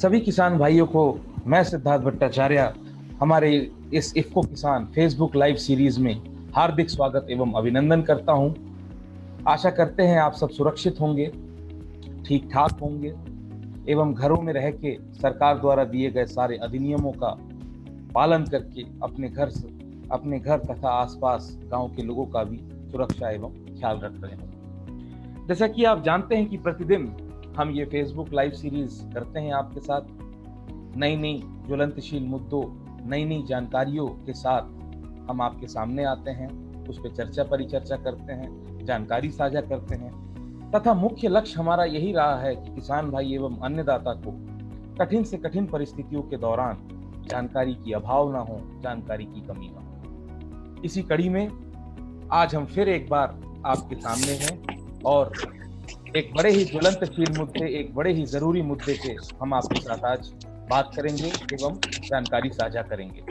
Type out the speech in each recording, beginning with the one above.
सभी किसान भाइयों को मैं सिद्धार्थ भट्टाचार्य हमारे इस इफ्को किसान फेसबुक लाइव सीरीज में हार्दिक स्वागत एवं अभिनंदन करता हूं। आशा करते हैं आप सब सुरक्षित होंगे, ठीक ठाक होंगे एवं घरों में रह के सरकार द्वारा दिए गए सारे अधिनियमों का पालन करके अपने घर तथा आसपास गांव के लोगों का भी सुरक्षा एवं ख्याल रख रहे हैं। जैसा कि आप जानते हैं कि प्रतिदिन हम ये फेसबुक लाइव सीरीज करते हैं आपके साथ, नई नई ज्वलंतशील मुद्दों, नई नई जानकारियों के साथ हम आपके सामने आते हैं, उस पर चर्चा परिचर्चा करते हैं, जानकारी साझा करते हैं तथा मुख्य लक्ष्य हमारा यही रहा है कि किसान भाई एवं अन्नदाता को कठिन से कठिन परिस्थितियों के दौरान जानकारी की अभाव ना हो, जानकारी की कमी ना हो। इसी कड़ी में आज हम फिर एक बार आपके सामने हैं और एक बड़े ही ज्वलंतशील मुद्दे, एक बड़े ही जरूरी मुद्दे पे हम आपके साथ आज बात करेंगे एवं जानकारी साझा करेंगे।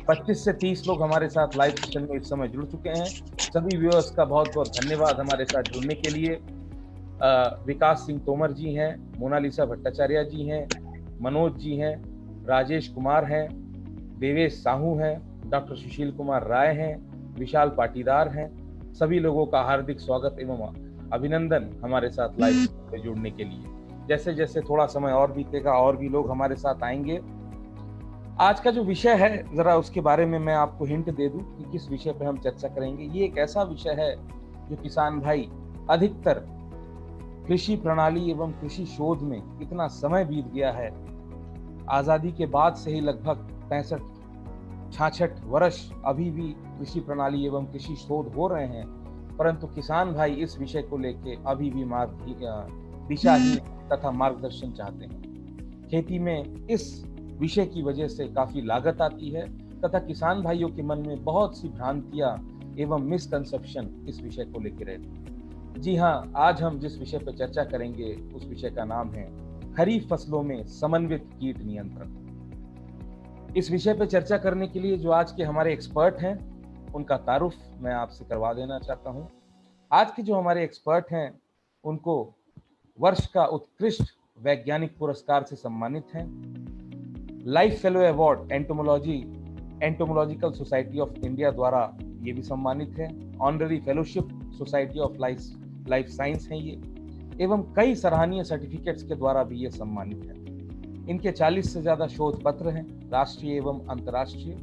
25 से 30 लोग हमारे साथ लाइव सेशन में इस समय जुड़ चुके हैं। सभी व्यूअर्स का बहुत बहुत धन्यवाद हमारे साथ जुड़ने के लिए। विकास सिंह तोमर जी हैं, मोनालिसा भट्टाचार्य जी हैं, मनोज जी हैं, राजेश कुमार हैं, देवेश साहू हैं, डॉक्टर सुशील कुमार राय हैं, विशाल पाटीदार हैं। सभी लोगों का हार्दिक स्वागत एवं अभिनंदन हमारे साथ लाइव में जुड़ने के लिए। जैसे जैसे थोड़ा समय और बीतेगा और भी लोग हमारे साथ आएंगे। आज का जो विषय है जरा उसके बारे में मैं आपको हिंट दे दूं कि किस विषय पर हम चर्चा करेंगे। ये एक ऐसा विषय है जो किसान भाई अधिकतर कृषि प्रणाली एवं कृषि शोध में इतना समय बीत गया है, आजादी के बाद से ही लगभग 65-66 वर्ष अभी भी कृषि प्रणाली एवं कृषि शोध हो रहे हैं, परंतु किसान भाई इस विषय को लेके अभी भी दिशाहीन तथा मार्गदर्शन चाहते हैं। खेती में इस विषय की वजह से काफी लागत आती है तथा किसान भाइयों के मन में बहुत सी भ्रांतियां एवं मिसकंसेप्शन इस विषय को लेकर रहती है। जी हाँ, आज हम जिस विषय पर चर्चा करेंगे उस विषय का नाम है खरीफ फसलों में समन्वित कीट नियंत्रण। इस विषय पर चर्चा करने के लिए जो आज के हमारे एक्सपर्ट हैं उनका तारुफ मैं आपसे करवा देना चाहता हूं। आज के जो हमारे एक्सपर्ट हैं उनको वर्ष का उत्कृष्ट वैज्ञानिक पुरस्कार से सम्मानित हैं, life fellow award entomological society of India द्वारा ये भी सम्मानित है, honorary fellowship society of life science हैं ये, एवं कई सराहनीय सर्टिफिकेट्स के द्वारा भी ये सम्मानित है। इनके 40 से ज्यादा शोध पत्र हैं, राष्ट्रीय एवं अंतर्राष्ट्रीय।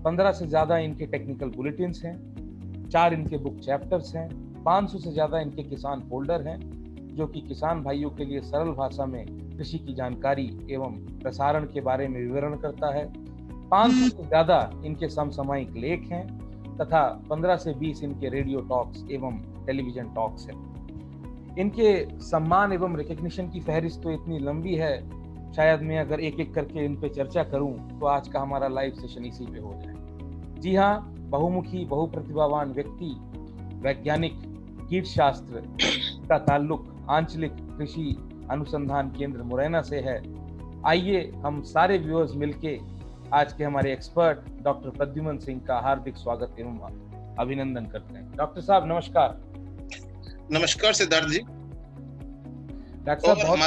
15 से ज्यादा इनके टेक्निकल बुलेटिन्स हैं, 4 इनके बुक चैप्टर्स हैं, 500 से ज्यादा इनके किसान फोल्डर हैं जो कि किसान भाइयों के लिए सरल भाषा में कृषि की जानकारी एवं प्रसारण के बारे में विवरण करता है। 500 से ज्यादा इनके समसामयिक लेख हैं तथा 15 से 20 इनके रेडियो टॉक्स एवं टेलीविजन टॉक्स हैं। इनके सम्मान एवं रिकग्निशन की फहरिस्त तो इतनी लंबी है, शायद मैं अगर एक एक करके इन पे चर्चा करूं तो आज का हमारा लाइव सेशन इसी पे हो जाए। जी हाँ, बहुमुखी बहुप्रतिभावान व्यक्ति, वैज्ञानिक, कीट शास्त्र का ताल्लुक आंचलिक कृषि अनुसंधान केंद्र मुरैना से है। आइए हम सारे व्यूअर्स मिलके आज के हमारे एक्सपर्ट डॉक्टर प्रद्युमन सिंह का हार्दिक स्वागत एवं अभिनंदन करते हैं। डॉक्टर साहब नमस्कार। नमस्कार सिद्धार्थ जी। डॉक्टर साहब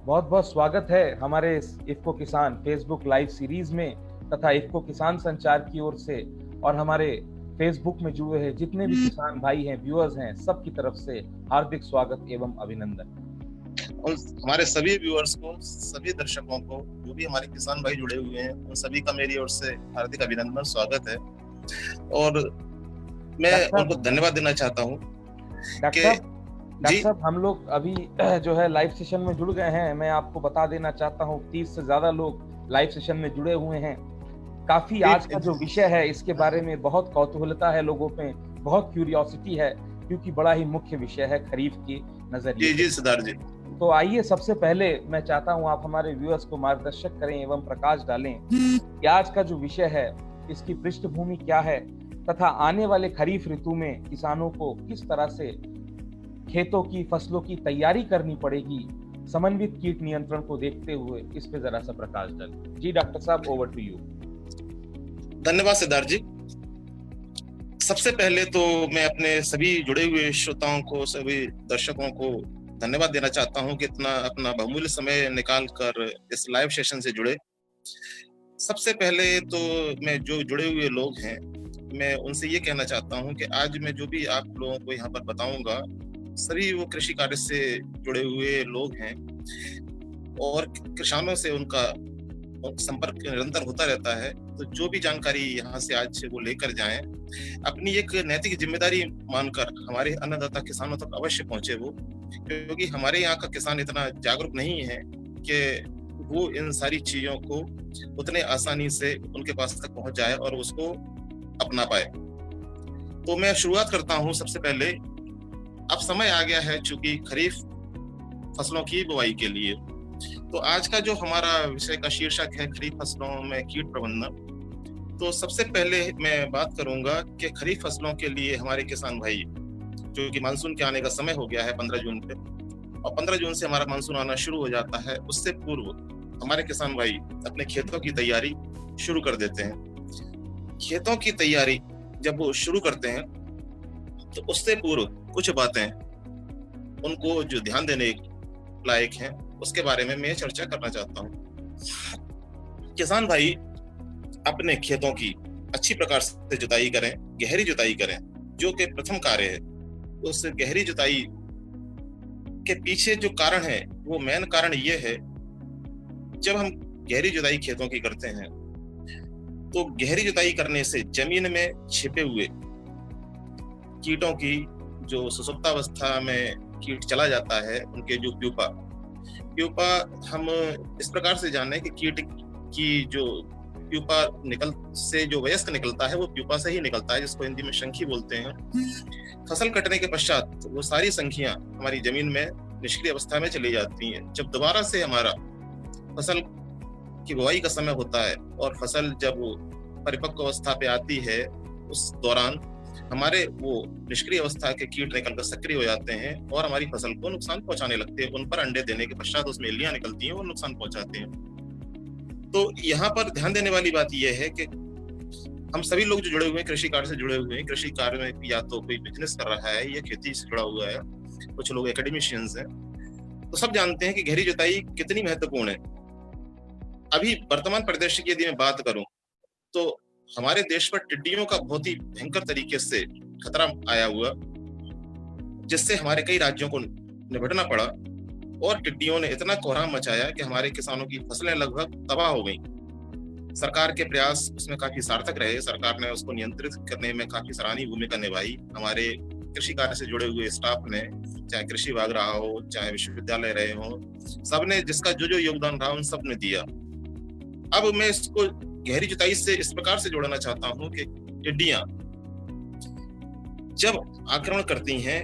बहुत बहुत स्वागत है हमारे इफ्को किसान फेसबुक लाइव सीरीज में तथा इफ्को किसान संचार की ओर से और हमारे फेसबुक में जुड़े हैं जितने भी किसान भाई हैं, व्यूअर्स हैं, सबकी तरफ से हार्दिक स्वागत एवं अभिनंदन। और हमारे सभी व्यूअर्स को, सभी दर्शकों को, जो भी हमारे किसान भाई जुड़े हुए हैं, उन सभी का मेरी ओर से हार्दिक अभिनंदन, स्वागत है। और मैं उनको धन्यवाद देना चाहता हूँ। डॉक्टर साहब हम लोग अभी जो है लाइव सेशन में जुड़ गए हैं। मैं आपको बता देना चाहता हूँ 30 से ज्यादा लोग लाइव सेशन में जुड़े हुए हैं। काफी आज का जो विषय है इसके बारे में बहुत कौतूहलता है लोगों में, बहुत क्यूरियोसिटी है क्योंकि बड़ा ही मुख्य विषय है खरीफ की नजरिए। जी सिद्धार्थ जी। तो आइए सबसे पहले मैं चाहता हूँ आप हमारे व्यूअर्स को मार्गदर्शक करें एवं प्रकाश डालें कि आज का जो विषय है इसकी पृष्ठभूमि क्या है तथा आने वाले खरीफ ऋतु में किसानों को किस तरह से खेतों की फसलों की तैयारी करनी पड़ेगी समन्वित कीट नियंत्रण को देखते हुए। इस पे जरा सा प्रकाश डालें। जी डॉक्टर साहब, ओवर टू यू। धन्यवाद सिद्धार्थ जी। सबसे पहले तो मैं अपने सभी जुड़े हुए श्रोताओं को, सभी दर्शकों को धन्यवाद देना चाहता हूं कि इतना अपना बहुमूल्य समय निकाल कर इस लाइव सेशन से जुड़े। सबसे पहले तो मैं जो जुड़े हुए लोग हैं, मैं उनसे ये कहना चाहता हूं कि आज मैं जो भी आप लोगों को यहाँ पर बताऊंगा, सभी वो कृषि कार्य से जुड़े हुए लोग हैं और किसानों से उनका संपर्क निरंतर होता रहता है। तो जो भी जानकारी यहाँ से आज वो लेकर जाएं, अपनी एक नैतिक जिम्मेदारी मानकर हमारे अन्नदाता किसानों तक अवश्य पहुंचे वो, क्योंकि हमारे यहाँ का किसान इतना जागरूक नहीं है कि वो इन सारी चीजों को उतने आसानी से उनके पास तक पहुंच जाए और उसको अपना पाए। तो मैं शुरुआत करता हूं। सबसे पहले अब समय आ गया है चूंकि खरीफ फसलों की बुवाई के लिए, तो आज का जो हमारा विषय का शीर्षक है खरीफ फसलों में कीट प्रबंधन। तो सबसे पहले मैं बात करूंगा कि खरीफ फसलों के लिए हमारे किसान भाई, जो कि मानसून के आने का समय हो गया है 15 जून पे, और 15 जून से हमारा मानसून आना शुरू हो जाता है, उससे पूर्व हमारे किसान भाई अपने खेतों की तैयारी शुरू कर देते हैं। खेतों की तैयारी जब वो शुरू करते हैं तो उससे पूर्व कुछ बातें उनको जो ध्यान देने लायक हैं उसके बारे में मैं चर्चा करना चाहता हूँ। किसान भाई अपने खेतों की अच्छी प्रकार से जुताई करें, गहरी जुताई करें, जो कि प्रथम कार्य है। उस गहरी जुताई के पीछे जो कारण है, वो मेन कारण ये है, जब हम गहरी जुताई खेतों की करते हैं तो गहरी जुताई करने से जमीन में छिपे हुए कीटों की जो सुसुप्तावस्था में कीट चला जाता है, उनके जो प्यूपा हम इस प्रकार से जाने कि कीट की जो प्यूपा से जो वयस्क निकलता है वो प्यूपा से ही निकलता है, जिसको हिंदी में शंखी बोलते हैं। फसल कटने के पश्चात वो सारी संखियां हमारी जमीन में निष्क्रिय अवस्था में चली जाती हैं। जब दोबारा से हमारा फसल की बुवाई का समय होता है और फसल जब वो परिपक्व अवस्था पे आती है, उस दौरान हमारे वो निष्क्रिय अवस्था के कीट निकलकर सक्रिय हो जाते हैं और हमारी फसल को नुकसान पहुंचाने लगते हैं। उन पर अंडे देने के पश्चात उसमें इल्लियां निकलती हैं और नुकसान पहुंचाते हैं। तो यहाँ पर ध्यान देने वाली बात यह है कि हम सभी लोग जो जुड़े हुए हैं कृषि कार्य से जुड़े हुए हैं, कृषि कार्य में या तो कोई बिजनेस कर रहा है या खेती से जुड़ा हुआ है, कुछ लोग एकेडमिशियंस हैं, तो सब जानते हैं कि गहरी जुताई कितनी महत्वपूर्ण है। अभी वर्तमान परिदृश्य की यदि मैं बात करूं तो हमारे देश पर टिड्डियों का बहुत ही भयंकर तरीके से खतरा आया हुआ, जिससे हमारे कई राज्यों को निपटना पड़ा और टिड्डियों ने इतना कोहराम मचाया कि हमारे किसानों की फसलें लगभग तबाह हो गई। सरकार के प्रयास उसमें काफी सार्थक रहे, सरकार ने उसको नियंत्रित करने में काफी सराहनीय भूमिका निभाई। हमारे कृषि कार्य से जुड़े हुए स्टाफ ने, चाहे कृषि विभाग रहा हो, चाहे विश्वविद्यालय रहे हो, सबने जिसका जो जो योगदान रहा उन सब ने दिया। अब मैं इसको गहरी जुताई से इस प्रकार से जोड़ना चाहता हूं कि टिड्डियां जब आक्रमण करती हैं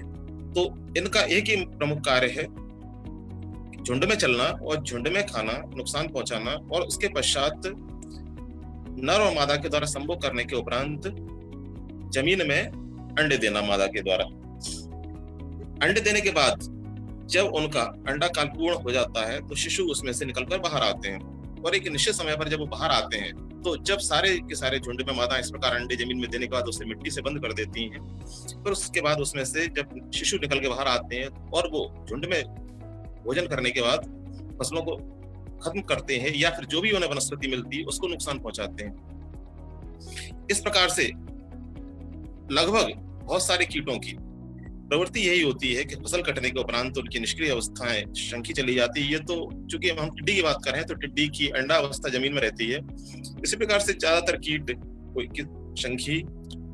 तो इनका एक ही प्रमुख कार्य है, झुंड में चलना और झुंड में खाना, नुकसान पहुंचाना, और उसके पश्चात नर और मादा के द्वारा संभोग करने के उपरांत जमीन में अंडे देना मादा के द्वारा। अंडे देने के बाद जब उनका अंडा काल पूर्ण हो जाता है तो शिशु उसमें से निकलकर बाहर आते हैं, और एक निश्चित समय पर जब वो बाहर आते हैं तो जब सारे के सारे झुंड में मादा इस प्रकार अंडे जमीन में देने के बाद उसे मिट्टी से बंद कर देती हैं, फिर उसके बाद उसमें से जब शिशु निकल के बाहर आते हैं और वो झुंड में भोजन करने के बाद फसलों को खत्म करते हैं या फिर जो भी उन्हें वनस्पति मिलती है उसको नुकसान पहुंचाते हैं। इस प्रकार से लगभग बहुत सारे कीटों की प्रवृत्ति यही होती है कि फसल कटने के उपरांत उनकी निष्क्रिय अवस्थाएं शंखी चली जाती है। ये तो चूंकि हम टिड्डी की बात कर रहे हैं तो टिड्डी की अंडा अवस्था जमीन में रहती है। इसी प्रकार से ज्यादातर कीट, कोई शंखी,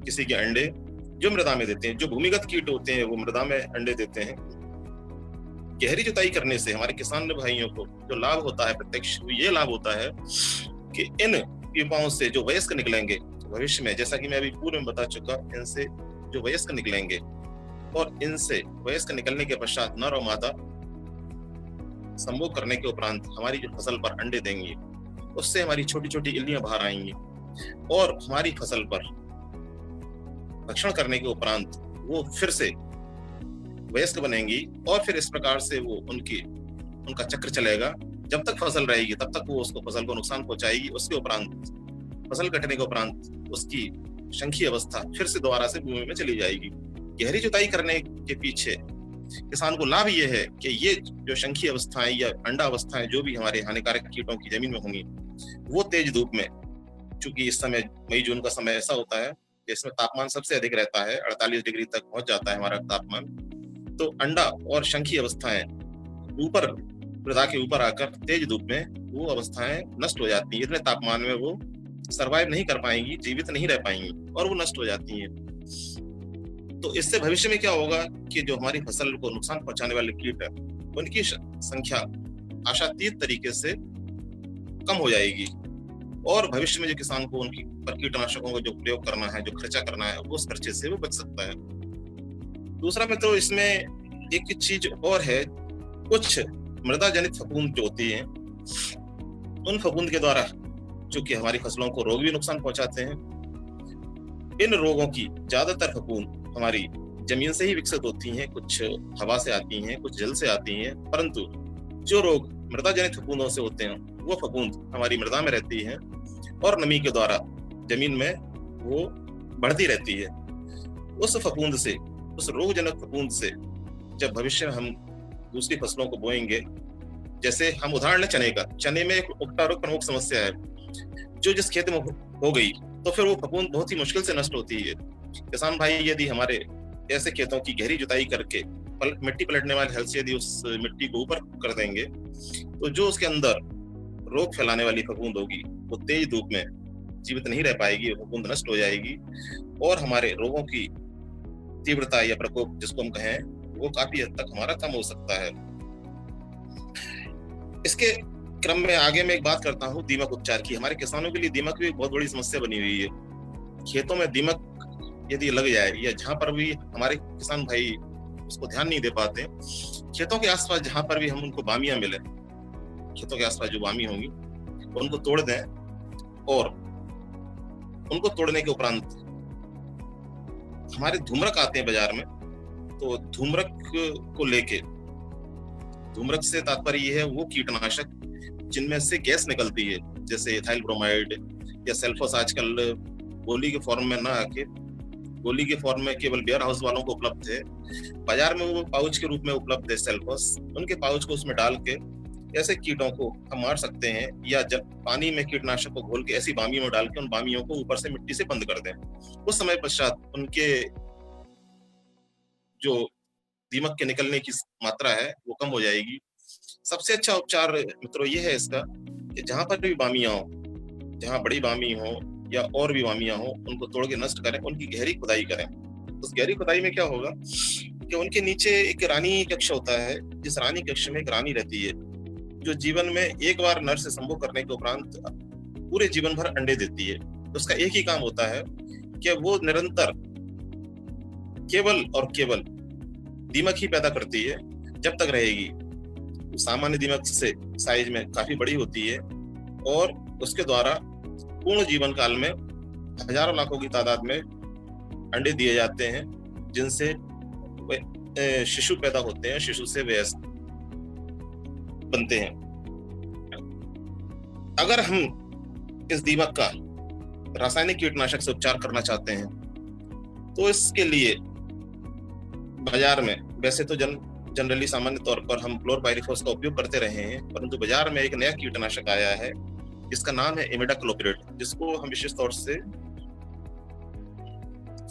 किसी के अंडे जो मृदा में देते हैं, जो भूमिगत कीट होते हैं वो मृदा में अंडे देते हैं। गहरी जुताई करने से हमारे किसान भाइयों को जो लाभ होता है प्रत्यक्ष, ये लाभ होता है कि इन प्यूपाओं से जो वयस्क निकलेंगे भविष्य में, जैसा कि मैं अभी पूर्व में बता चुका, इनसे जो वयस्क निकलेंगे और इनसे वयस्क निकलने के पश्चात नर और मादा संभोग करने के उपरांत हमारी जो फसल पर अंडे देंगी, उससे हमारी छोटी छोटी इल्लियां बाहर आएंगी और हमारी फसल पर भक्षण करने के उपरांत वो फिर से वयस्क बनेंगी और फिर इस प्रकार से वो उनका चक्र चलेगा। जब तक फसल रहेगी तब तक वो उसको फसल को नुकसान पहुंचाएगी। उसके उपरांत फसल कटने के उपरांत उसकी शंखी अवस्था फिर से दोबारा से भूमि में चली जाएगी। गहरी जुताई करने के पीछे किसान को लाभ ये है कि ये जो शंखी अवस्थाएं या अंडा अवस्थाएं जो भी हमारे हानिकारक कीटों की जमीन में होंगी, वो तेज धूप में, चूंकि इस समय मई जून का समय ऐसा होता है कि इसमें तापमान सबसे अधिक रहता है, 48 डिग्री तक पहुंच जाता है हमारा तापमान, तो अंडा और शंखी अवस्थाएं ऊपर, मृदा के ऊपर आकर तेज धूप में वो अवस्थाएं नष्ट हो जाती हैं। इतने तापमान में वो सरवाइव नहीं कर पाएंगी, जीवित नहीं रह पाएंगी और वो नष्ट हो जाती हैं। तो इससे भविष्य में क्या होगा कि जो हमारी फसल को नुकसान पहुंचाने वाले कीट है, उनकी संख्या आशातीत तरीके से कम हो जाएगी और भविष्य में जो किसान को उनकी पर कीटनाशकों का जो प्रयोग करना है, जो खर्चा करना है, वो उस खर्चे से वो बच सकता है। दूसरा मित्रों, इसमें एक चीज और है, कुछ मृदा जनित फफूंद जो होती हैं, उन फफूंद के द्वारा जो कि हमारी फसलों को रोग भी नुकसान पहुंचाते हैं। इन रोगों की ज्यादातर फफूंद हमारी जमीन से ही विकसित होती हैं, कुछ हवा से आती हैं, कुछ जल से आती हैं, परंतु जो रोग मृदा जनित फफूंदों से होते हैं, वो फफूंद हमारी मृदा में रहती हैं और नमी के द्वारा जमीन में वो बढ़ती रहती है। उस फफूंद से, उस रोगजनक फफूंद से जब भविष्य में हम दूसरी फसलों को बोएंगे, जैसे हम उदाहरण लें चने का, चने में एक उगटा रोग प्रमुख समस्या है, जो जिस खेत में हो गई तो फिर वो फफूंद बहुत ही मुश्किल से नष्ट होती है। किसान भाई यदि हमारे ऐसे खेतों की गहरी जुताई करके मिट्टी पलटने वाले हल से यदि उस मिट्टी को ऊपर कर देंगे, तो जो उसके अंदर रोग फैलाने वाली फफूंद होगी वो तेज धूप में जीवित नहीं रह पाएगी, फफूंद नष्ट हो जाएगी और हमारे रोगों की तीव्रता या प्रकोप जिसको हम कहें, वो काफी हद तक हमारा कम हो सकता है। इसके क्रम में आगे मैं एक बात करता हूँ दीमक उपचार की। हमारे किसानों के लिए दीमक भी एक बहुत बड़ी समस्या बनी हुई है। खेतों में दीमक यदि लग जाए या जहां पर भी हमारे किसान भाई उसको ध्यान नहीं दे पाते, खेतों के आसपास जहां पर भी हम उनको बामियां मिले, खेतों के आसपास जो बामी होंगी उनको तोड़ दें और उनको तोड़ने के उपरांत हमारे धूम्रक आते हैं बाजार में, तो धूम्रक को लेके, धूम्रक से तात्पर्य ये है वो कीटनाशक जिनमें से गैस निकलती है, जैसे इथाइल ब्रोमाइड या सेल्फोस, आजकल गोली के फॉर्म में ना आके गोली के फॉर्म में केवल वेयर हाउस वालों को उपलब्ध है, बाजार में वो पाउच के रूप में उपलब्ध है सेल्फोस। उनके पाउच को उसमें डाल के ऐसे कीटों को हम मार सकते हैं, या जब पानी में कीटनाशक को घोल के ऐसी बामियों में डाल के उन बामियों को ऊपर से मिट्टी से बंद कर दें। उस समय पश्चात उनके जो दीमक के निकलने की मात्रा है वो कम हो जाएगी। सबसे अच्छा उपचार मित्रों ये है इसका कि जहां पर भी बामियां हो, जहां बड़ी बामी हो या और भी बामियां हो, उनको तोड़ के नष्ट करें, उनकी गहरी खुदाई करें। उस गहरी खुदाई में क्या होगा कि उनके नीचे एक रानी कक्ष होता है, जिस रानी कक्ष में एक रानी रहती है जो जीवन में एक बार नर से संभोग करने के उपरांत पूरे जीवन भर अंडे देती है। तो उसका एक ही काम होता है कि वो निरंतर केवल और केवल दीमक ही पैदा करती है जब तक रहेगी। सामान्य दीमक से साइज में काफी बड़ी होती है और उसके द्वारा पूर्ण जीवन काल में हजारों लाखों की तादाद में अंडे दिए जाते हैं, जिनसे शिशु पैदा होते हैं, शिशु से वयस्क बनते हैं। अगर हम इस दीमक का रासायनिक कीटनाशक से उपचार करना चाहते हैं तो इसके लिए बाजार में, वैसे तो जनरली सामान्य तौर पर हम क्लोरपाइरिफॉस का उपयोग करते रहे हैं, परंतु बाजार में एक नया कीटनाशक आया है जिसका नाम है इमिडाक्लोपिरिड, जिसको हम विशेष तौर से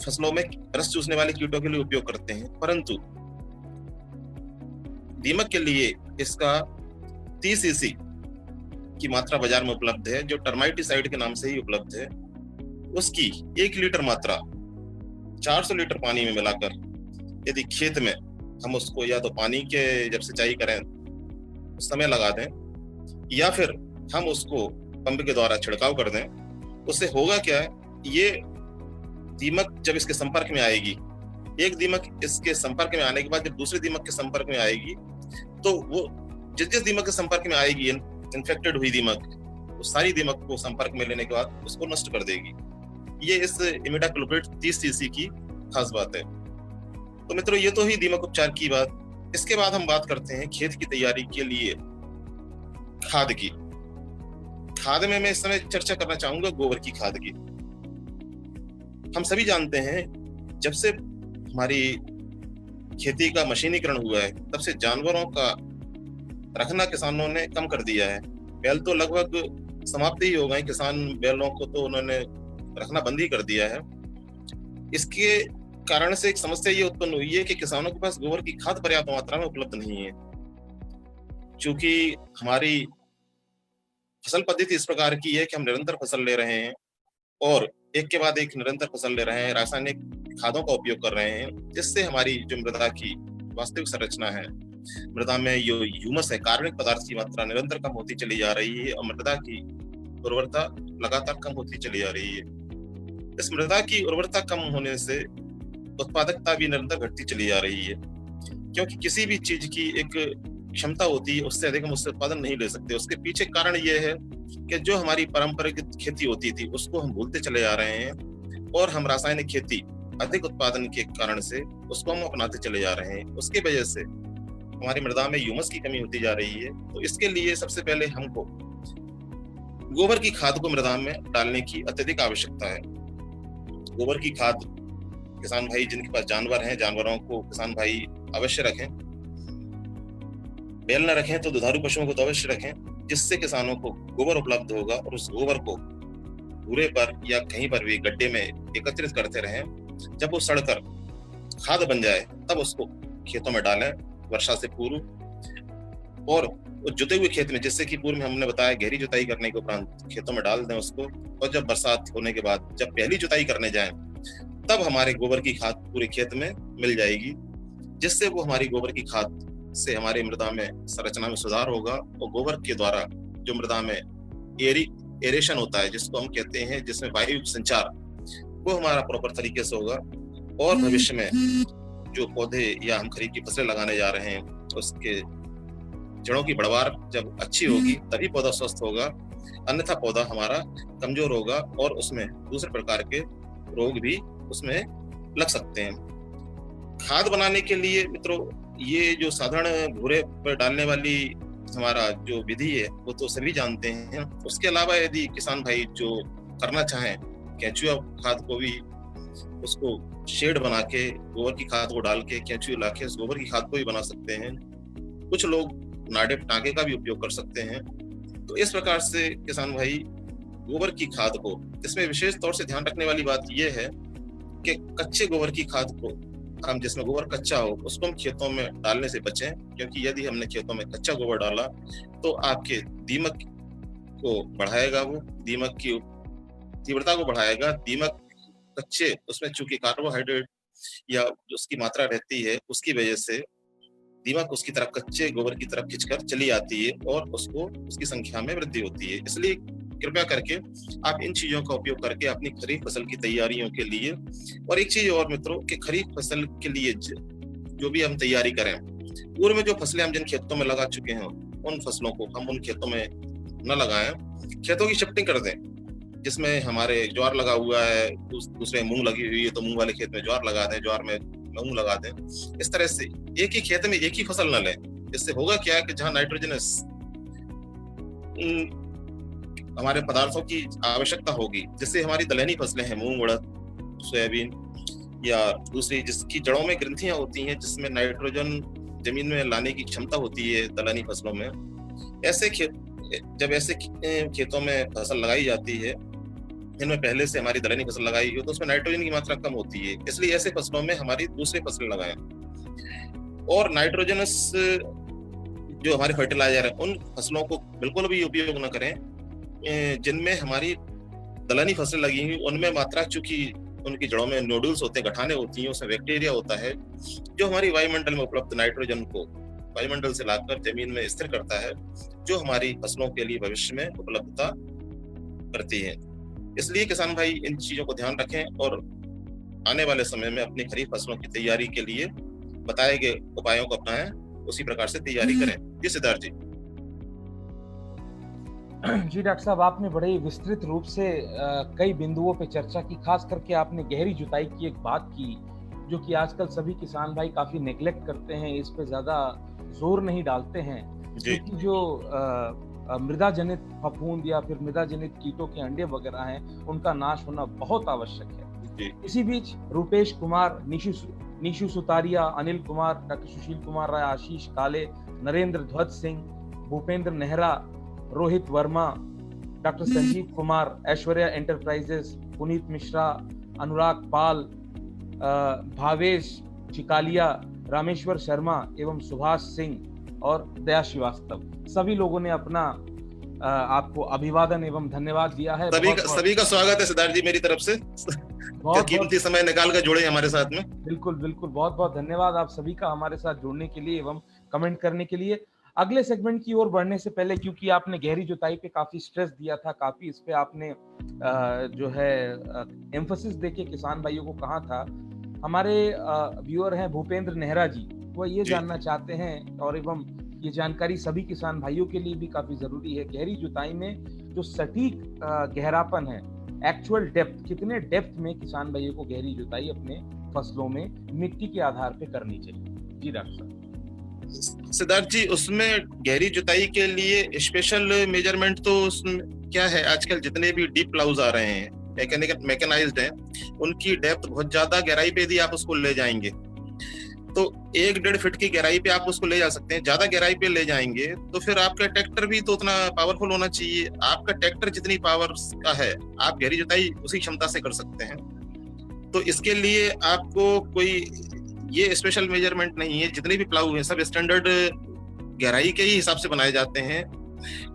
फसलों में रस चूसने वाले कीटों के लिए उपयोग करते हैं। परंतु दीमक के लिए इसका 30 cc की मात्रा बाजार में उपलब्ध है, जो टर्माइटिसाइड के नाम से ही उपलब्ध है। उसकी 1 लीटर मात्रा 400 लीटर पानी में मिलाकर यदि खेत में हम उसको या तो पानी के जब सिंचाई करें उस समय लगा दें, या फिर हम उसको पंप के द्वारा छिड़काव कर दें, उससे होगा क्या है, ये दीमक जब इसके संपर्क में आएगी, एक दीमक इसके संपर्क में आने के बाद जब दूसरे दीमक के संपर्क में आएगी, तो वो जिस दीमक के संपर्क में आएगी, इन्फेक्टेड हुई दीमक, वो सारी दीमक को संपर्क में लेने के बाद उसको नष्ट कर देगी। ये इस इमिडाक्लोपिरिड 30 cc की खास बात है। तो मित्रों, ये तो ही दीमक उपचार की बात। इसके बाद हम बात करते हैं खेत की तैयारी के लिए खाद की। खाद में मैं इस समय चर्चा करना चाहूंगा गोबर की खाद की। हम सभी जानते हैं, जब से हमारी खेती का मशीनीकरण हुआ है तब से जानवरों का रखना किसानों ने कम कर दिया है। बैल तो लगभग समाप्त ही हो गए, किसान बैलों को तो उन्होंने रखना बंद ही कर दिया है। इसके कारण से एक समस्या ये उत्पन्न हुई है कि किसानों के पास गोबर की खाद पर्याप्त मात्रा में उपलब्ध नहीं है। चूंकि हमारी फसल पद्धति इस प्रकार की है कि हम निरंतर फसल ले रहे हैं और एक के बाद एक निरंतर फसल ले रहे हैं, रासायनिक खादों का उपयोग कर रहे हैं, जिससे हमारी जो मृदा की वास्तविक संरचना है, मृदा में जो ह्यूमस है, कार्बनिक पदार्थ की मात्रा निरंतर कम होती चली जा रही है और मृदा की उर्वरता लगातार कम होती चली जा रही है। इस मृदा की उर्वरता कम होने से उत्पादकता भी निरंतर घटती चली जा रही है, क्योंकि किसी भी चीज की एक क्षमता होती है, उससे अधिक हम उससे उत्पादन नहीं ले सकते। उसके पीछे कारण ये है कि जो हमारी पारंपरिक खेती होती थी उसको हम भूलते चले जा रहे हैं और हम रासायनिक खेती अधिक उत्पादन के कारण से उसको हम अपनाते चले जा रहे हैं। उसकी वजह से हमारी मृदा में ह्यूमस की कमी होती जा रही है। तो इसके लिए सबसे पहले हमको गोबर की खाद को मृदा में डालने की अत्यधिक आवश्यकता है। गोबर की खाद किसान भाई जिनके पास जानवर हैं, जानवरों को किसान भाई अवश्य रखें। बैल न रखें तो दुधारू पशुओं को तो अवश्य रखें, जिससे किसानों को गोबर उपलब्ध होगा और उस गोबर को भूरे पर या कहीं पर भी गड्ढे में एकत्रित करते रहें। जब वो सड़कर खाद बन जाए तब उसको खेतों में डालें वर्षा से पूर्व, और जुते हुए खेत में, जिससे कि पूर्व में हमने बताया गहरी जुताई करने के उपरांत खेतों में डाल दें उसको। और जब बरसात होने के बाद जब पहली जुताई करने जाएं तब हमारे गोबर की खाद पूरे खेत में मिल जाएगी, जिससे वो हमारी गोबर की खाद से हमारी मृदा में संरचना में सुधार होगा और गोबर के द्वारा जो मृदा में एरेशन होता है, जिसको हम कहते हैं, जिसमें वायु संचार, वो हमारा प्रॉपर तरीके से होगा। और भविष्य में जो पौधे या हम खरीफ की फसलें लगाने जा रहे हैं उसके जड़ों की बढ़वार जब अच्छी होगी तभी पौधा स्वस्थ होगा, अन्यथा पौधा हमारा कमजोर होगा और उसमें दूसरे प्रकार के रोग भी उसमें लग सकते हैं। खाद बनाने के लिए मित्रों, ये जो साधारण भूरे पर डालने वाली हमारा जो विधि है वो तो सभी जानते हैं। उसके अलावा यदि किसान भाई जो करना चाहें, केंचुआ खाद को भी उसको शेड बना के गोबर की खाद को डाल के केंचुए ला के उस गोबर की खाद को भी बना सकते हैं। कुछ लोग नाडेप टांके का भी उपयोग कर सकते हैं। तो इस प्रकार से किसान भाई गोबर की खाद को, इसमें विशेष तौर से ध्यान रखने वाली बात यह है कि कच्चे गोबर की खाद को हम, जिसमें गोबर कच्चा हो, उसको हम खेतों में डालने से बचें, क्योंकि यदि हमने खेतों में कच्चा गोबर डाला तो आपके दीमक को बढ़ाएगा, वो दीमक की तीव्रता को बढ़ाएगा। दीमक कच्चे, उसमें चूंकि कार्बोहाइड्रेट या उसकी मात्रा रहती है, उसकी वजह से दीमक उसकी तरफ, कच्चे गोबर की तरफ खिंचकर चली आती है और उसको उसकी संख्या में वृद्धि होती है। इसलिए कृपया करके आप इन चीजों का उपयोग करके अपनी खरीफ फसल की तैयारियों के लिए, और एक चीज और मित्रों कि खरीफ फसल के लिए जो भी हम तैयारी करें, पूर्व में जो फसलें हम जिन खेतों में लगा चुके हैं उन फसलों को हम उन खेतों में न लगाएं। खेतों की शिफ्टिंग कर दें, जिसमें हमारे ज्वार लगा हुआ है, दूसरे मूंग लगी हुई है तो मूंग वाले खेत में ज्वार लगा दें, ज्वार में मूंग लगा दें। इस तरह से एक ही खेत में एक ही फसल न लें। इससे होगा क्या कि जहां नाइट्रोजनस हमारे पदार्थों की आवश्यकता होगी, जिससे हमारी दलहनी फसलें हैं, मूंग, उड़द, सोयाबीन या दूसरी जिसकी जड़ों में ग्रंथियां होती हैं, जिसमें नाइट्रोजन जमीन में लाने की क्षमता होती है दलहनी फसलों में। ऐसे जब ऐसे खेतों में फसल लगाई जाती है जिनमें पहले से हमारी दलहनी फसल लगाई हो, तो उसमें नाइट्रोजन की मात्रा कम होती है। इसलिए ऐसे फसलों में हमारी दूसरी फसलें लगाएं। और नाइट्रोजनस जो हमारे फर्टिलाइजर है उन फसलों को बिल्कुल भी उपयोग न करें जिनमें हमारी दलहनी फसलें लगी हुई, उनमें मात्रा, चूंकि उनकी जड़ों में नोडल्स होते हैं, गठाने होती हैं, उसमें बैक्टीरिया होता है जो हमारी वायुमंडल में उपलब्ध नाइट्रोजन को वायुमंडल से लाकर जमीन में स्थिर करता है, जो हमारी फसलों के लिए भविष्य में उपलब्धता करती है। इसलिए किसान भाई इन चीजों को ध्यान रखें और आने वाले समय में अपनी खरीफ फसलों की तैयारी के लिए बताए गए उपायों को अपनाएं, उसी प्रकार से तैयारी करें। जी सिद्धार्थ जी। जी डॉक्टर साहब, आपने बड़े विस्तृत रूप से कई बिंदुओं पे चर्चा की। खास करके आपने गहरी जुताई की एक बात की, जो कि आजकल सभी किसान भाई काफी नेग्लेक्ट करते हैं, इस पे ज्यादा जोर नहीं डालते हैं, क्योंकि जो मृदा जनित फफूंद या फिर मृदा जनित कीटों के अंडे वगैरह हैं, उनका नाश होना बहुत आवश्यक है। इसी बीच रूपेश कुमार नीशु सुतारिया, अनिल कुमार, डॉक्टर सुशील कुमार राय, आशीष काले, नरेंद्र ध्वज सिंह, भूपेंद्र नेहरा, रोहित वर्मा, डॉक्टर संजीव कुमार, ऐश्वर्या एंटरप्राइजेस, पुनीत मिश्रा, अनुराग पाल, भावेश चिकालिया, रामेश्वर शर्मा एवं सुभाष सिंह और दया श्रीवास्तव, सभी लोगों ने अपना आपको अभिवादन एवं धन्यवाद दिया है। सभी का स्वागत है सिद्धार्थ जी मेरी तरफ से। बहुत कीमती समय निकाल कर जुड़े हमारे साथ में। बिल्कुल बिल्कुल, बहुत बहुत धन्यवाद आप सभी का हमारे साथ जुड़ने के लिए एवं कमेंट करने के लिए। अगले सेगमेंट की ओर बढ़ने से पहले, क्योंकि आपने गहरी जुताई पे काफी स्ट्रेस दिया था, काफी इस पे आपने जो है एम्फोसिस देके किसान भाइयों को कहा था, हमारे व्यूअर हैं भूपेंद्र नेहरा जी, वो ये जानना चाहते हैं और एवं ये जानकारी सभी किसान भाइयों के लिए भी काफी जरूरी है, गहरी जुताई में जो सटीक गहरापन है, एक्चुअल डेप्थ, कितने डेप्थ में किसान भाइयों को गहरी जुताई अपने फसलों में मिट्टी के आधार पे करनी चाहिए? जी डॉक्टर साहब। सिद्धार्थ जी, उसमें गहरी जुताई के लिए स्पेशल मेजरमेंट तो उसमें क्या है, आजकल जितने भी डीप प्लाउज आ रहे हैं, मैकेनाइज्ड हैं, उनकी डेप्थ बहुत ज्यादा गहराई पे यदि आप उसको ले जाएंगे तो 1-1.5 फीट की गहराई पे आप उसको ले जा सकते हैं। ज्यादा गहराई पे ले जाएंगे तो फिर आपका ट्रैक्टर भी तो उतना पावरफुल होना चाहिए। आपका ट्रैक्टर जितनी पावर का है, आप गहरी जुताई उसी क्षमता से कर सकते हैं। तो इसके लिए आपको कोई ये स्पेशल मेजरमेंट नहीं है, जितने भी प्लाऊ हैं सब स्टैंडर्ड गहराई के ही हिसाब से बनाए जाते हैं।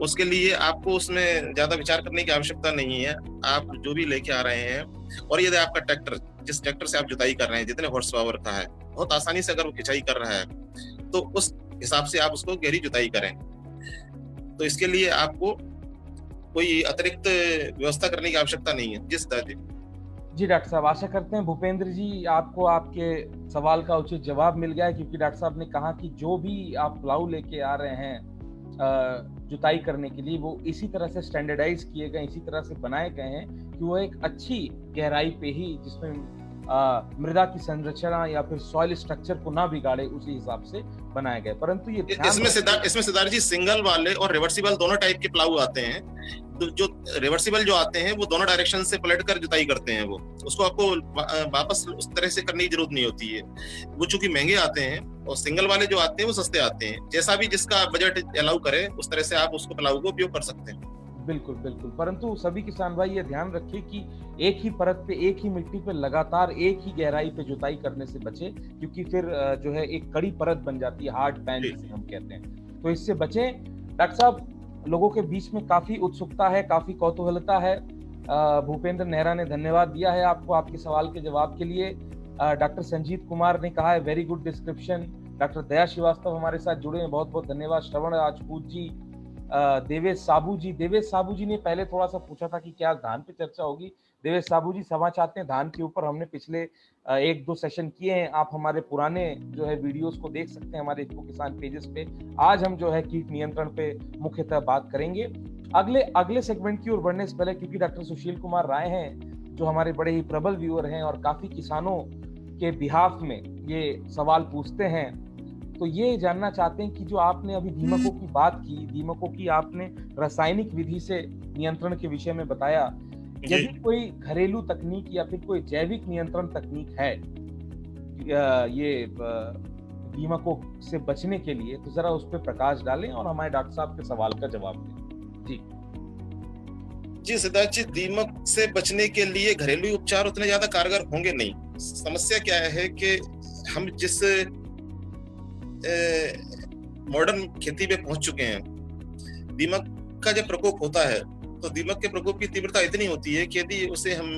उसके लिए आपको उसमें ज्यादा विचार करने की आवश्यकता नहीं है। आप जो भी लेके आ रहे हैं, और यदि आपका ट्रैक्टर, जिस ट्रैक्टर से आप जुताई कर रहे हैं, जितने हॉर्स पावर का है, बहुत आसानी से अगर वो खिंचाई कर रहा है तो उस हिसाब से आप उसको गहरी जुताई करें। तो इसके लिए आपको कोई अतिरिक्त व्यवस्था करने की आवश्यकता नहीं है। जिस तरह जी डॉक्टर साहब, आशा करते हैं भूपेंद्र जी आपको आपके सवाल का उचित जवाब मिल गया है, क्योंकि डॉक्टर साहब ने कहा कि जो भी आप प्लाऊ लेके आ रहे हैं जुताई करने के लिए, वो इसी तरह से स्टैंडर्डाइज किए गए, इसी तरह से बनाए गए हैं कि वो एक अच्छी गहराई पे ही, जिसमें मृदा की संरचना या फिर सॉइल स्ट्रक्चर को ना बिगाड़े, उसी हिसाब से बनाए गए। परंतु ये इसमें सिद्धार्थ जी सिंगल वाले और रिवर्सिबल दोनों टाइप के प्लाऊ आते हैं। तो जो रिवर्सिबल जो आते हैं वो दोनों डायरेक्शन से पलट कर जुताई करते हैं, वो उसको आपको वापस उस तरह से करने की जरूरत नहीं होती है। वो चूंकि महंगे आते हैं, और सिंगल वाले जो आते हैं वो सस्ते आते हैं। जैसा भी जिसका बजट अलाउ करे उस तरह से आप उसको प्लाऊ को उपयोग कर सकते हैं। बिल्कुल बिल्कुल, परंतु सभी किसान भाई ये ध्यान रखिए कि एक ही परत पे, एक ही मिट्टी पे लगातार एक ही गहराई पे जुताई करने से बचे, क्योंकि फिर जो है एक कड़ी परत बन जाती है, हार्ड पैन जिसे हम कहते हैं, तो इससे बचें। डॉक्टर साहब, लोगों के बीच में काफी उत्सुकता है, काफी कौतूहलता है। भूपेंद्र नेहरा ने धन्यवाद दिया है आपको आपके सवाल के जवाब के लिए। डॉक्टर संजीव कुमार ने कहा है वेरी गुड डिस्क्रिप्शन। डॉक्टर दया श्रीवास्तव हमारे साथ जुड़े हैं, बहुत बहुत धन्यवाद। श्रवण राजपूत जी, देवेश साबू जी ने पहले थोड़ा सा पूछा था कि क्या धान पे चर्चा होगी। देवेश साबू जी क्षमा चाहते हैं, धान के ऊपर हमने पिछले 1-2 सेशन किए हैं, आप हमारे पुराने जो है वीडियोस को देख सकते हैं हमारे इफ्को किसान पेजेस पे। आज हम जो है कीट नियंत्रण पे मुख्यतः बात करेंगे। अगले सेगमेंट की ओर बढ़ने से पहले, क्योंकि डॉक्टर सुशील कुमार राय हैं जो हमारे बड़े ही प्रबल व्यूअर हैं और काफी किसानों के बिहाफ में ये सवाल पूछते हैं, तो ये जानना चाहते हैं कि जो आपने अभी दीमकों की बात की, दीमकों की आपने रासायनिक विधि से नियंत्रण के विषय में बताया, यदि कोई घरेलू तकनीक या फिर कोई जैविक नियंत्रण तकनीक है ये दीमकों से बचने के लिए, तो जरा उस पर प्रकाश डालें और हमारे डॉक्टर साहब के सवाल का जवाब दें। जी सिद्धार्थ जी, दीमक से बचने के लिए घरेलू उपचार उतने ज्यादा कारगर होंगे नहीं। समस्या क्या है कि हम जिस मॉडर्न खेती पे पहुंच चुके हैं, दीमक का जब प्रकोप होता है तो दीमक के प्रकोप की तीव्रता इतनी होती है कि यदि उसे हम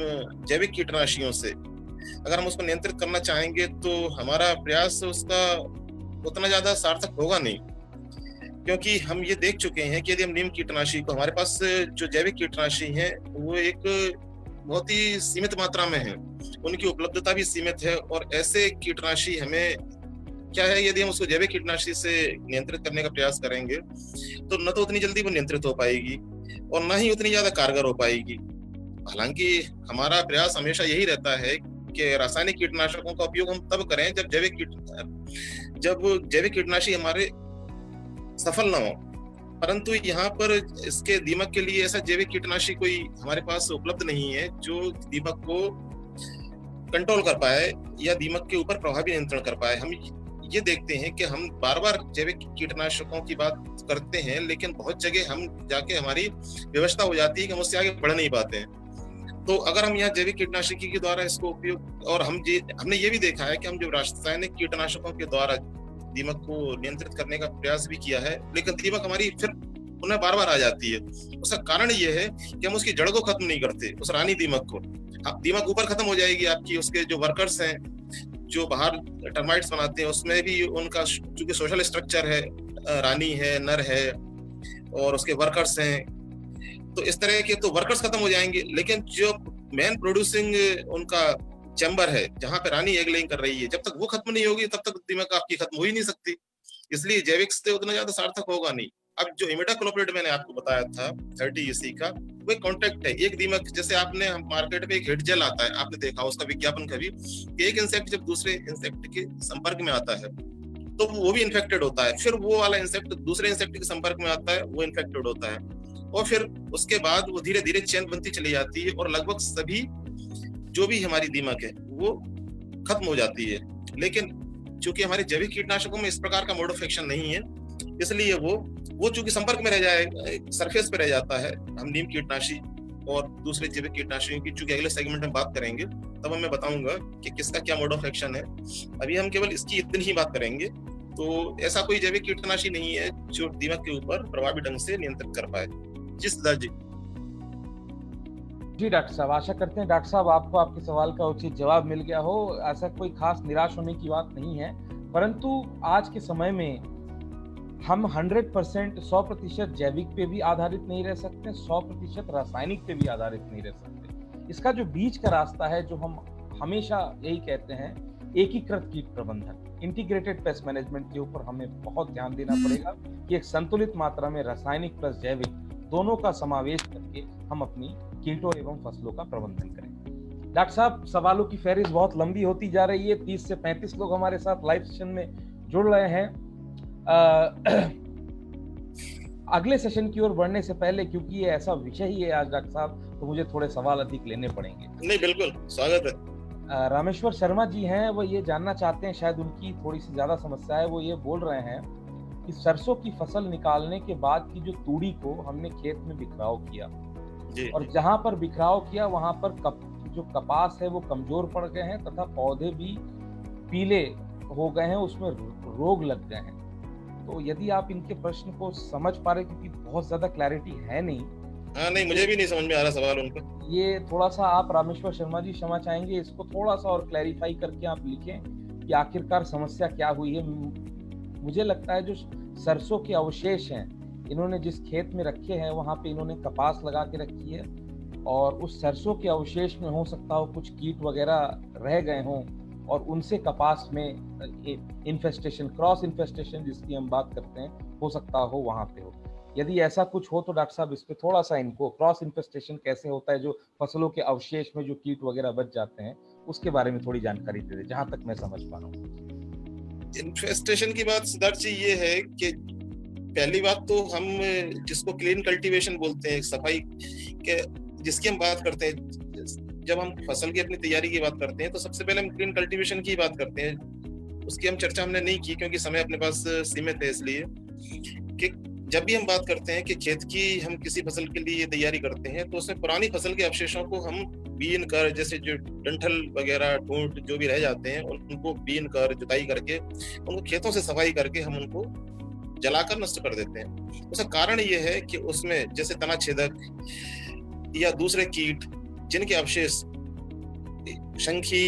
जैविक कीटनाशियों से अगर हम उसको नियंत्रित करना चाहेंगे तो हमारा प्रयास उसका उतना ज्यादा सार्थक होगा नहीं, क्योंकि हम ये देख चुके हैं कि यदि हम नीम कीटनाशी को, हमारे पास जो जैविक कीटनाशी है वो एक बहुत ही सीमित मात्रा में है, उनकी उपलब्धता भी सीमित है, और ऐसे कीटनाशी हमें क्या है, यदि हम उसको जैविक कीटनाशी से नियंत्रित करने का प्रयास करेंगे तो न तो उतनी जल्दी वो नियंत्रित हो पाएगी और न ही उतनी ज्यादा कारगर हो पाएगी। हालांकि हमारा प्रयास हमेशा यही रहता है कि रासायनिक कीटनाशकों का उपयोग हम तब करें जब जैविक कीटनाशी हमारे सफल न हो, परंतु यहाँ पर इसके दीमक के लिए ऐसा जैविक कीटनाशी कोई हमारे पास उपलब्ध नहीं है जो दीमक को कंट्रोल कर पाए या दीमक के ऊपर प्रभावी नियंत्रण कर पाए। हम ये देखते हैं कि हम बार बार जैविक कीटनाशकों की बात करते हैं, लेकिन बहुत जगह हम जाके हमारी व्यवस्था हो जाती है कि हम उससे आगे बढ़ नहीं पाते हैं। तो अगर हम यहाँ जैविक कीटनाशकी के द्वारा इसको उपयोग, और हमने ये भी देखा है कि हम जो रासायनिक कीटनाशकों के द्वारा दीमक को नियंत्रित करने का प्रयास भी किया है, लेकिन दीमक हमारी फिर उन्हें बार बार आ जाती है। उसका कारण ये है कि हम उसकी जड़ को खत्म नहीं करते, उस रानी दीमक को। दीमक ऊपर खत्म हो जाएगी आपकी, उसके जो वर्कर्स हैं जो बाहर टर्माइट्स बनाते हैं उसमें भी उनका चूंकि सोशल स्ट्रक्चर है, रानी है, नर है और उसके वर्कर्स हैं, तो इस तरह के तो वर्कर्स खत्म हो जाएंगे, लेकिन जो मेन प्रोड्यूसिंग उनका चैम्बर है जहां पे रानी एग लेइंग कर रही है, जब तक वो खत्म नहीं होगी तब तक दीमक आपकी खत्म हो ही नहीं सकती। इसलिए जैविक से उतना ज्यादा सार्थक होगा नहीं। अब जो इमिडाक्लोप्रिड मैंने आपको बताया था 30 का, वो एक कॉन्ट्रैक्ट है। एक दीमक, जैसे आपने मार्केट में एक हिट जेल आता है, आपने देखा उसका विज्ञापन कभी, कि एक इंसेक्ट जब दूसरे इंसेक्ट के संपर्क में आता है तो वो भी इन्फेक्टेड होता है, फिर वो वाला इंसेक्ट दूसरे इंसेक्ट के संपर्क में आता है, वो इन्फेक्टेड होता है, और फिर उसके बाद वो धीरे धीरे चेन बनती चली जाती है और लगभग सभी जो भी हमारी दीमक है वो खत्म हो जाती है। लेकिन चूंकि हमारे जैविक कीटनाशकों में इस प्रकार का मोड ऑफ एक्शन नहीं है, इसलिए वो चूंकि संपर्क में रह जाए, सरफेस पे रह जाता है। हम नीम कीटनाशी और दूसरे जैविक कीटनाशियों की चूंकि अगले सेगमेंट में बात करेंगे तब मैं बताऊंगा कि किसका क्या मोड ऑफ एक्शन है। अभी हम केवल इसकी इतनी ही बात करेंगे। तो ऐसा कोई जैविक कीटनाशी नहीं है जो दीमक के ऊपर प्रभावी ढंग से नियंत्रित कर पाए। जी सिद्धार्थ जी। जी डॉक्टर साहब, आशा करते हैं डॉक्टर साहब आपको आपके सवाल का उचित जवाब मिल गया हो। ऐसा कोई खास निराश होने की बात नहीं है, परंतु आज के समय में हम 100% 100% जैविक पे भी आधारित नहीं रह सकते, 100% रासायनिक पे भी आधारित नहीं रह सकते। इसका जो बीच का रास्ता है, जो हम हमेशा यही कहते हैं, एकीकृत कीट प्रबंधन, इंटीग्रेटेड पेस्ट मैनेजमेंट के ऊपर हमें बहुत ध्यान देना पड़ेगा कि एक संतुलित मात्रा में रासायनिक प्लस जैविक दोनों का समावेश करके हम अपनी कीटों एवं फसलों का प्रबंधन करें। डॉक्टर साहब, सवालों की फहरिस्त बहुत लंबी होती जा रही है। 30 से 35 लोग हमारे साथ लाइव सेशन में जुड़ रहे हैं। अगले सेशन की ओर बढ़ने से पहले, क्योंकि ये ऐसा विषय ही है आज डॉक्टर साहब, तो मुझे थोड़े सवाल अधिक लेने पड़ेंगे। नहीं, बिल्कुल स्वागत है। रामेश्वर शर्मा जी हैं, वो ये जानना चाहते हैं, शायद उनकी थोड़ी सी ज्यादा समस्या है। वो ये बोल रहे हैं कि सरसों की फसल निकालने के बाद की जो तूड़ी को हमने खेत में बिखराव किया जी, और जहां पर बिखराव किया वहां पर जो कपास है वो कमजोर पड़ गए हैं तथा पौधे भी पीले हो गए हैं, उसमें रोग लग गए हैं। तो यदि आप इनके प्रश्न को समझ पा रहे, क्योंकि बहुत ज्यादा क्लैरिटी है नहीं। हाँ, नहीं, मुझे भी नहीं समझ में आ रहा सवाल उनका। ये थोड़ा सा आप रामेश्वर शर्मा जी क्षमा चाहेंगे, इसको थोड़ा सा और क्लैरिफाई करके आप लिखें कि आखिरकार समस्या क्या हुई है। मुझे लगता है जो सरसों के अवशेष हैं, इन्होंने जिस खेत में रखे हैं वहां पे इन्होंने कपास लगा के रखी है और उस सरसों के अवशेष में हो सकता हो कुछ कीट वगैरह रह गए हों और उनसे कपास में इन्फेस्टेशन, क्रॉस इन्फेस्टेशन जिसकी हम बात करते हैं, हो सकता हो वहां पे हो। यदि ऐसा कुछ हो तो डॉक्टर साहब इस पे थोड़ा सा, इनको क्रॉस इन्फेस्टेशन कैसे होता है, जो फसलों के अवशेष में जो कीट वगैरह बच जाते हैं, उसके बारे में थोड़ी जानकारी दे दे, जहां तक मैं समझ पा रहा हूँ। इन्फेस्टेशन की बात सिद्धार्थ जी ये है कि पहली बात तो हम जिसको क्लीन कल्टीवेशन बोलते हैं, सफाई के जिसकी हम बात करते हैं, जब हम फसल की अपनी तैयारी की बात करते हैं तो सबसे पहले हम क्लीन कल्टीवेशन की बात करते हैं। उसकी हम चर्चा हमने नहीं की क्योंकि समय अपने पास सीमित है। इसलिए कि जब भी हम बात करते हैं कि खेत की हम किसी फसल के लिए तैयारी करते हैं तो उसमें पुरानी फसल के अवशेषों को हम बीन कर, जैसे जो डंठल वगैरह टूट जो भी रह जाते हैं उनको बीन कर, जुताई करके, उनको खेतों से सफाई करके हम उनको जलाकर नष्ट कर देते हैं। उसका कारण ये है कि उसमें जैसे तना छेदक या दूसरे कीट जिनके अवशेष शंखी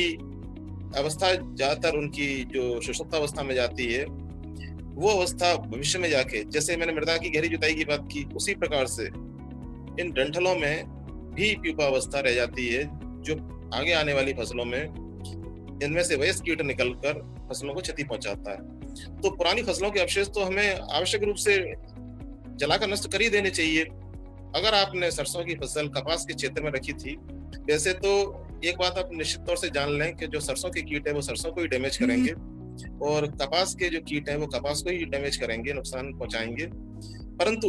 अवस्था, ज्यादातर उनकी जो शुष्कता अवस्था में जाती है, वो अवस्था भविष्य में जाके, जैसे मैंने मृदा की गहरी जुताई की बात की, उसी प्रकार से इन डंठलों में भी प्यूपा अवस्था रह जाती है, जो आगे आने वाली फसलों में इनमें से वयस्क कीट निकलकर फसलों को क्षति पहुंचाता है। तो पुरानी फसलों के अवशेष तो हमें आवश्यक रूप से जलाकर नष्ट कर ही देने चाहिए। अगर आपने सरसों की फसल कपास के क्षेत्र में रखी थी, वैसे तो एक बात आप निश्चित तौर से जान लें कि जो सरसों के कीट है वो सरसों को ही डैमेज करेंगे और कपास के जो कीट है वो कपास को ही डैमेज करेंगे, नुकसान पहुंचाएंगे। परंतु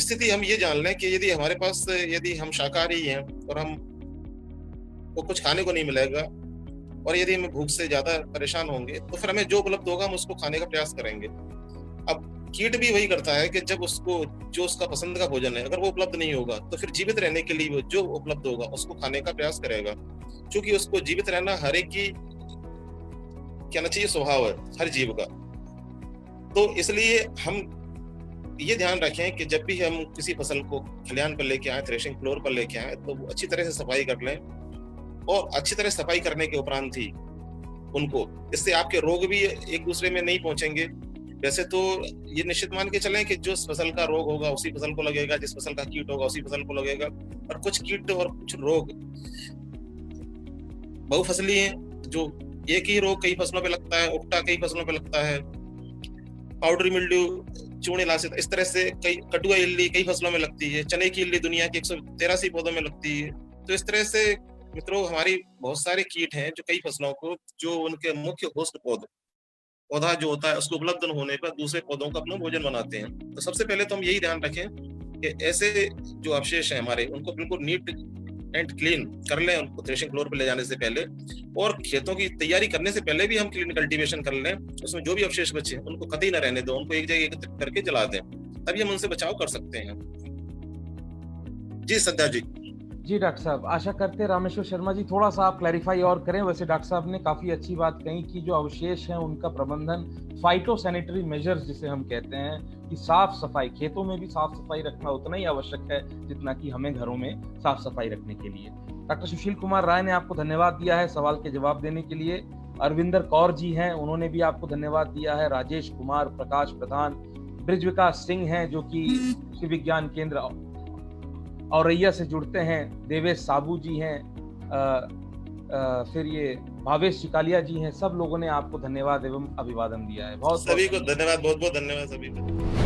स्थिति हम ये जान लें कि यदि हमारे पास, यदि हम शाकाहारी हैं और हम वो कुछ खाने को नहीं मिलेगा, और यदि हमें भूख से ज्यादा परेशान होंगे तो फिर हमें जो उपलब्ध होगा हम उसको खाने का प्रयास करेंगे। अब कीट भी वही करता है कि जब उसको जो उसका पसंद का भोजन है अगर वो उपलब्ध नहीं होगा तो फिर जीवित रहने के लिए वो जो उपलब्ध होगा उसको खाने का प्रयास करेगा, क्योंकि उसको जीवित रहना हर एक की कहना चाहिए स्वभाव है हर जीव का। तो इसलिए हम ये ध्यान रखें कि जब भी हम किसी फसल को खलिहान पर लेके आए, थ्रेशिंग फ्लोर पर लेके आए, तो वो अच्छी तरह से सफाई कर लें, और अच्छी तरह सफाई करने के उपरांत ही उनको, इससे आपके रोग भी एक दूसरे में नहीं पहुंचेंगे। वैसे तो ये निश्चित मान के चलें कि जिस फसल का रोग होगा उसी फसल को लगेगा, जिस फसल का कीट होगा उसी फसल को लगेगा, और कुछ कीट और कुछ रोग बहुफसली हैं, जो एक ही रोग कई फसलों पे लगता है, उकटा कई फसलों पे लगता है, पाउडरी मिल्ड्यू, चूने लासित, इस तरह से कई, कटुआ इल्ली कई फसलों में लगती है, चने की इल्ली दुनिया के 183 पौधों में लगती है। तो इस तरह से मित्रों हमारी बहुत सारे कीट हैं जो कई फसलों को, जो उनके मुख्य होस्ट पौधा जो होता है उसको उपलब्ध न होने पर दूसरे पौधों का अपना भोजन बनाते हैं। तो सबसे पहले तो हम यही ध्यान रखें कि ऐसे जो अवशेष हैं हमारे उनको बिल्कुल नीट एंड क्लीन कर लें, उनको थ्रेशिंग फ्लोर पर ले जाने से पहले, और खेतों की तैयारी करने से पहले भी हम क्लीन कल्टीवेशन कर लें। उसमें जो भी अवशेष बचे उनको कतई न रहने दो, उनको एक जगह एकत्रित करके जला दें, तभी हम उनसे बचाव कर सकते हैं। जी सद्दा जी डॉक्टर साहब, आशा करते हैं रामेश्वर शर्मा जी थोड़ा सा आप क्लैरिफाई और करें। वैसे डॉक्टर साहब ने काफी अच्छी बात कही कि जो अवशेष हैं उनका प्रबंधन, फाइटोसैनिटरी मेजर्स जिसे हम कहते हैं, कि साफ सफाई, खेतों में भी साफ सफाई रखना उतना ही आवश्यक है जितना कि हमें घरों में साफ सफाई रखने के लिए। डॉक्टर सुशील कुमार राय ने आपको धन्यवाद दिया है सवाल के जवाब देने के लिए। अरविंदर कौर जी हैं, उन्होंने भी आपको धन्यवाद दिया है। राजेश कुमार, प्रकाश प्रधान, ब्रिज विकास सिंह हैं जो कि कृषि विज्ञान केंद्र औरैया से जुड़ते हैं, देवेश साबू जी हैं, फिर ये भावेश चिकालिया जी हैं। सब लोगों ने आपको धन्यवाद एवं अभिवादन दिया है। बहुत सभी को धन्यवाद, बहुत बहुत धन्यवाद सभी को।